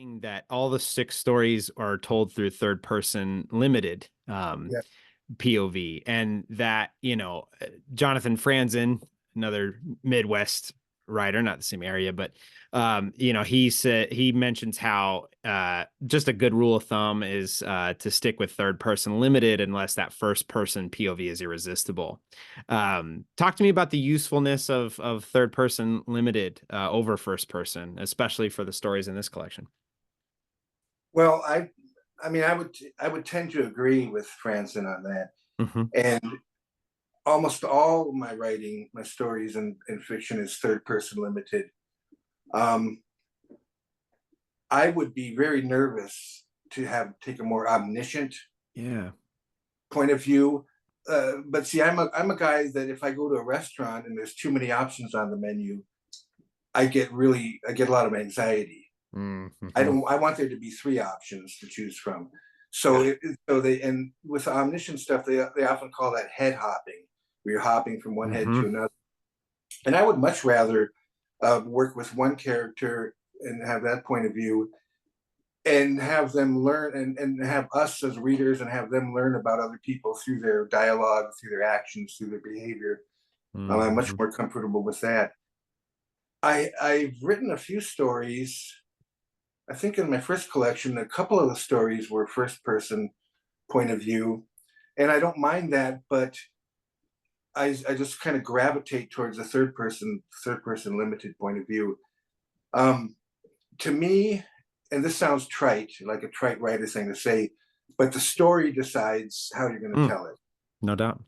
that all the 6 stories are told through third person limited Yeah. POV, and that, Jonathan Franzen, another Midwest writer, not the same area, but he mentions how just a good rule of thumb is to stick with third person limited unless that first person POV is irresistible. Talk to me about the usefulness of third person limited over first person, especially for the stories in this collection. Well, I mean, I would tend to agree with Franson on that. Hmm. And almost all my writing, my stories and fiction is third person limited. Um, I would be very nervous to take a more omniscient Yeah. point of view. But see, I'm a guy that if I go to a restaurant and there's too many options on the menu, I get a lot of anxiety. Mm-hmm. I want there to be 3 options to choose from. Yeah. So they, and with the omniscient stuff, they often call that head hopping, where you're hopping from one head to Hmm. another. And I would much rather work with one character and have that point of view, and have them learn, and have us as readers and have them learn about other people through their dialogue, through their actions, through their behavior. I'm much Hmm. more comfortable with that. I've written a few stories. I think in my first collection, a couple of the stories were first person point of view, and I don't mind that, but I just kind of gravitate towards the third person limited point of view. Um, to me, and this sounds trite, like a trite writer thing to say, but the story decides how you're going to Mm, tell it. no doubt.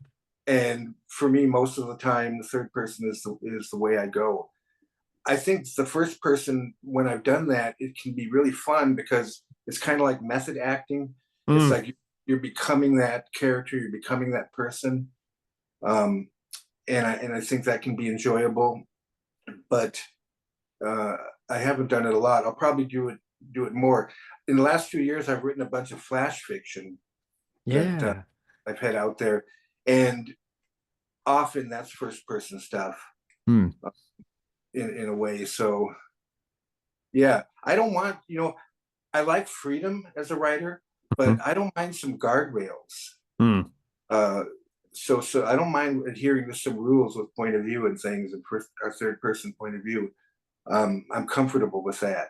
And for me, most of the time, the third person is the way I go. I think the first person, when I've done that, it can be really fun because it's kind of like method acting. It's Mm. like you're becoming that character, you're becoming that person, um, and I think that can be enjoyable. But uh, I haven't done it a lot. I'll probably do it more. In the last few years, I've written a bunch of flash fiction that Yeah. I've had out there, and often that's first person stuff Mm. uh, in a way. So yeah, I don't want, I like freedom as a writer, but Mhm. I don't mind some guardrails. Mm. Uh, so I don't mind adhering to some rules with point of view and things and first or third person point of view. I'm comfortable with that.